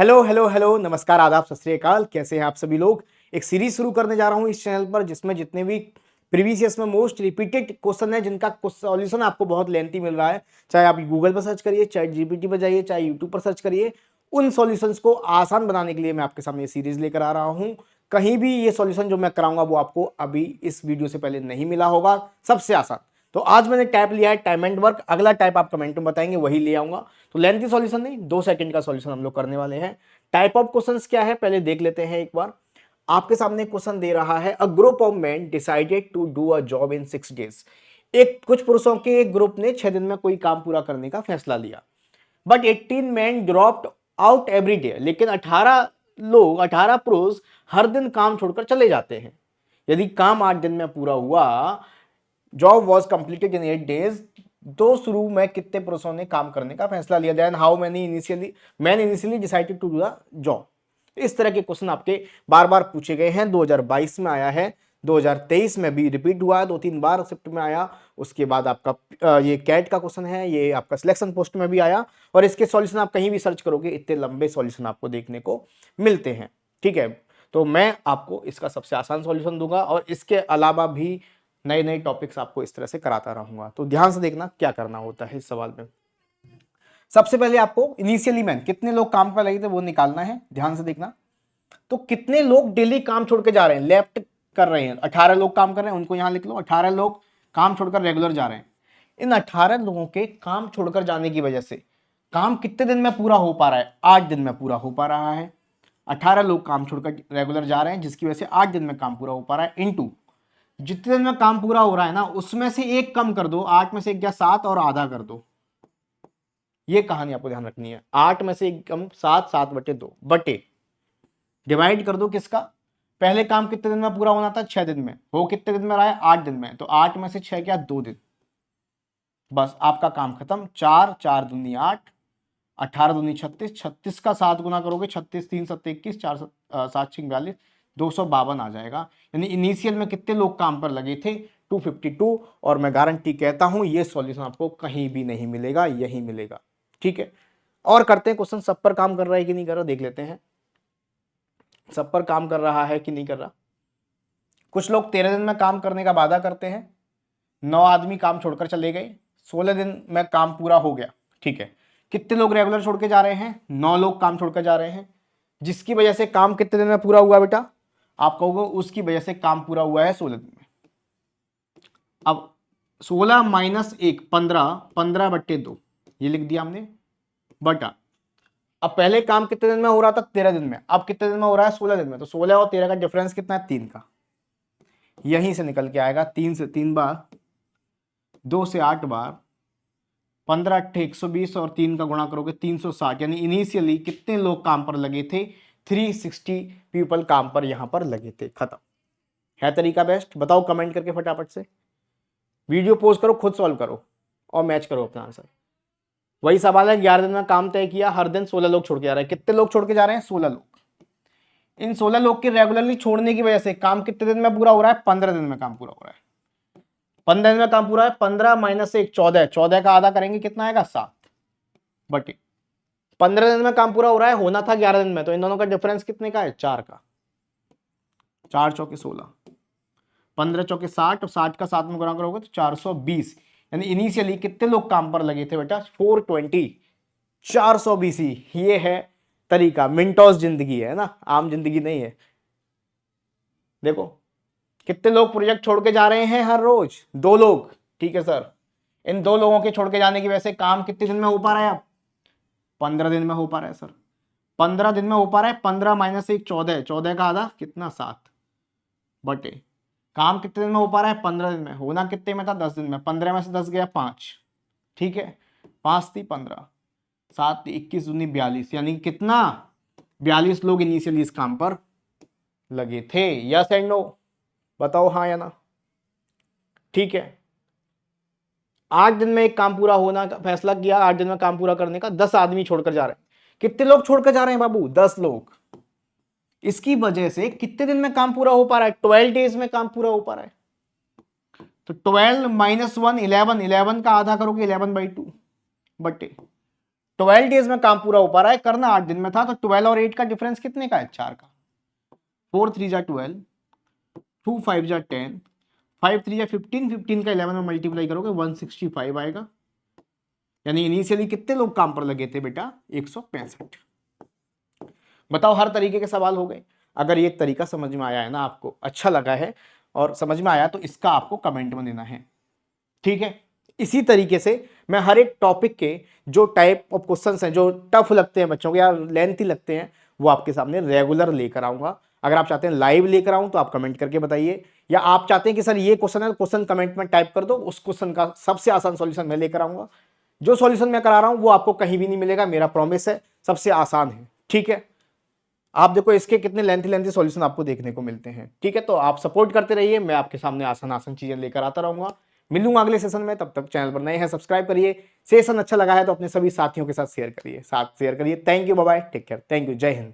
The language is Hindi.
हेलो हेलो हेलो, नमस्कार, आदाब, सत श्री अकाल। कैसे हैं आप सभी लोग। एक सीरीज शुरू करने जा रहा हूं इस चैनल पर जिसमें जितने भी प्रीवियस ईयर्स में मोस्ट रिपीटेड क्वेश्चन है जिनका सॉल्यूशन आपको बहुत लेंथी मिल रहा है, चाहे आप गूगल पर सर्च करिए, चाहे जीपीटी पर जाइए, चाहे यूट्यूब पर सर्च करिए, उन सॉल्यूशंस को आसान बनाने के लिए मैं आपके सामने सीरीज लेकर आ रहा हूं। कहीं भी ये सॉल्यूशन जो मैं कराऊंगा वो आपको अभी इस वीडियो से पहले नहीं मिला होगा, सबसे आसान। तो आज मैंने टाइप लिया है टाइम एंड वर्क, अगला टाइप आप कमेंट में बताएंगे वही ले आऊंगा। तो लेंथी सॉल्यूशन नहीं, 2 सेकंड का सॉल्यूशन हम लोग करने वाले हैं। टाइप ऑफ क्वेश्चंस क्या है पहले देख लेते हैं एक बार। आपके सामने क्वेश्चन दे रहा है, a group of men decided to do a job in 6 days. कुछ पुरुषों के एक ग्रुप ने 6 दिन में कोई काम पूरा करने का फैसला लिया। But 18 man dropped out every day, लेकिन 18 पुरुष हर दिन काम छोड़कर चले जाते हैं। यदि काम 8 दिन में पूरा हुआ, job was completed in 8 days, तो शुरू में कितने पुरुषों ने काम करने का फैसला लिया। Then how many initially decided to do the job. इस तरह के क्वेश्चन आपके बार बार पूछे गए हैं। 2022 में आया है, 2023 में भी रिपीट हुआ है, 2-3 बार शिफ्ट में आया। उसके बाद आपका ये कैट का क्वेश्चन है, ये आपका सिलेक्शन पोस्ट में भी आया। और इसके सॉल्यूशन आप कहीं भी सर्च करोगे, इतने लंबे सॉल्यूशन आपको देखने को मिलते हैं। ठीक है, तो मैं आपको इसका सबसे आसान सॉल्यूशन दूंगा और इसके अलावा भी नए नए टॉपिक्स आपको इस तरह से कराता रहूंगा। तो ध्यान से देखना क्या करना होता है इस सवाल में। सबसे पहले आपको इनिशियली मैन कितने लोग काम पर लगे थे वो निकालना है। ध्यान से देखना, तो कितने लोग डेली काम छोड़ के जा रहे हैं, लेफ्ट कर रहे हैं। 18 लोग काम कर रहे हैं, उनको यहां लिख लो। 18 लोग काम छोड़कर रेगुलर जा रहे हैं। इन 18 लोगों के काम छोड़कर जाने की वजह से काम कितने दिन में पूरा हो पा रहा है, 8 दिन में पूरा हो पा रहा है। 18 लोग काम छोड़कर रेगुलर जा रहे हैं जिसकी वजह से 8 दिन में काम पूरा हो पा रहा है, इनटू जितने दिन में काम पूरा हो रहा है ना, उसमें से एक कम कर दो। 8 में से एक गया 7 और आधा कर दो। ये कहानी आपको ध्यान रखनी है। 8 में से एक कम 7, 7/2 बटे डिवाइड कर दो किसका, पहले काम कितने दिन में पूरा होना था, 6 दिन में। हो कितने दिन में रहा है, 8 दिन में। तो 8 में से 6 क्या, 2 दिन। बस आपका काम खत्म। 4 4 दूनी 8, 18 दूनी 36, 36 का 7 गुना करोगे, 36 3 7 21, 4 7 6 42, 252 आ जाएगा। यानी इनिशियल में कितने लोग काम पर लगे थे, 252। और मैं गारंटी कहता हूं ये सॉल्यूशन आपको कहीं भी नहीं मिलेगा, यही मिलेगा। ठीक है, और करते हैं क्वेश्चन। सब पर काम कर रहा है कि नहीं कर रहा देख लेते हैं। सब पर काम कर रहा है कि नहीं कर रहा। कुछ लोग 13 दिन में काम करने का वादा करते हैं। 9 आदमी काम छोड़कर चले गए, 16 दिन में काम पूरा हो गया। ठीक है, कितने लोग रेगुलर छोड़ के जा रहे हैं, 9 लोग काम छोड़कर जा रहे हैं, जिसकी वजह से काम कितने दिन में पूरा हुआ बेटा, आप कहोगे उसकी वजह से काम पूरा हुआ है 16 दिन में। अब 16 माइनस 1 15, 15/2 ये लिख दिया हमने, बटा अब पहले काम कितने दिन में हो रहा था, 13 दिन में। अब कितने दिन में हो रहा है, 16 दिन में। तो 16 और 13 का डिफरेंस कितना है, 3 का। यहीं से निकल के आएगा, 3 से 3 बार, 2 से 8 बार, 15 8 120 और 3 का गुणा करोगे 360। यानी इनिशियली कितने लोग काम पर लगे थे, 360 पीपल काम पर यहां पर लगे थे। खत्म है तरीका बेस्ट। बताओ कमेंट करके फटाफट से, वीडियो पोस्ट करो, खुद सॉल्व करो और मैच करो अपना आंसर। वही सवाल है, 11 दिन में काम तय किया, हर दिन 16 लोग छोड़ के जा रहे हैं। कितने लोग छोड़ के जा रहे हैं, 16 लोग। इन 16 लोग के रेगुलरली छोड़ने की वजह से काम कितने दिन में पूरा हो रहा है, 15 दिन में काम पूरा हो रहा है। 15 दिन में काम पूरा है, 15 माइनस 1 14, 14 का आधा करेंगे कितना आएगा, 7 बटे 15 दिन में काम पूरा हो रहा है, होना था 11 दिन में। तो इन दोनों का डिफरेंस कितने का है, 4 का। 4 चौके 16, 15 चौके 60 और 60 का 7 में गुणा करोगे तो 420। यानी इनिशियली कितने लोग काम पर लगे थे बेटा, 420, 420 ही। ये है तरीका, मिनटोस जिंदगी है ना, आम जिंदगी नहीं है। देखो कितने लोग प्रोजेक्ट छोड़ के जा रहे हैं हर रोज, 2 लोग। ठीक है सर, इन 2 लोगों के छोड़ के जाने की वजह से काम कितने दिन में हो पा रहा है, अब 15 दिन में हो पा रहा है सर। 15 दिन में हो पा रहा है, 15 माइनस 1 14, 14 का आधा कितना, 7 बटे काम कितने दिन में हो पा रहा है, 15 दिन में। होना कितने में था, 10 दिन में। 15 में से 10 गया 5। ठीक है, 5 थी 15, 7 21 दूनी 42। यानी कितना, 42 लोग इनिशियली इस काम पर लगे थे। यस एंड नो, बताओ हाँ या ना। ठीक है, 8 दिन में एक काम पूरा होना का फैसला किया, 8 दिन में काम पूरा करने का। 10 आदमी छोड़कर जा रहे हैं। कितने लोग छोड़कर जा रहे हैं बाबू, 10 लोग। इसकी वजह से कितने दिन में काम पूरा हो पा रहा है, 12 डेज में काम पूरा हो पा रहा है। तो 12 माइनस 1 11, 11 का आधा करोगे 11/2 बटे 12 डेज में काम पूरा हो पा रहा है, करना 8 दिन में था, तो 12 और 8 का डिफरेंस कितने का है? 4 का। 4 3 जा 12, 2 5 जा 10, 5 3 जा 15, 15 का 11 में मल्टीप्लाई करोगे 165 आएगा। यानी इनिशियली कितने लोग काम पर लगे थे बेटा? 165। बताओ, हर तरीके के सवाल हो गए। अगर ये तरीका समझ में आया है ना, आपको अच्छा लगा है और समझ में आया, तो इसका आपको कमेंट में देना है, ठीक है। इसी तरीके से मैं हर एक टॉपिक के जो टाइप ऑफ क्वेश्चंस हैं, जो टफ लगते हैं बच्चों को या लेंथी लगते हैं, वो आपके सामने रेगुलर लेकर आऊंगा। अगर आप चाहते हैं लाइव लेकर आऊं तो आप कमेंट करके बताइए, या आप चाहते हैं कि सर ये क्वेश्चन है, क्वेश्चन कमेंट में टाइप कर दो, उस क्वेश्चन का सबसे आसान सॉल्यूशन मैं लेकर आऊंगा। जो सॉल्यूशन मैं करा रहा हूं वो आपको कहीं भी नहीं मिलेगा, मेरा प्रॉमिस है, सबसे आसान है, ठीक है। आप देखो इसके कितने लेंथी लेंथी सॉल्यूशन आपको देखने को मिलते हैं, ठीक है। तो आप सपोर्ट करते रहिए, मैं आपके सामने आसान आसान चीजें लेकर आता रहूंगा। मिलूंगा अगले सेशन में, तब तक चैनल पर नए हैं सब्सक्राइब करिए। सेशन अच्छा लगा है तो अपने सभी साथियों के साथ शेयर करिए, thank you, bye bye, take care, thank you, Jai Hind.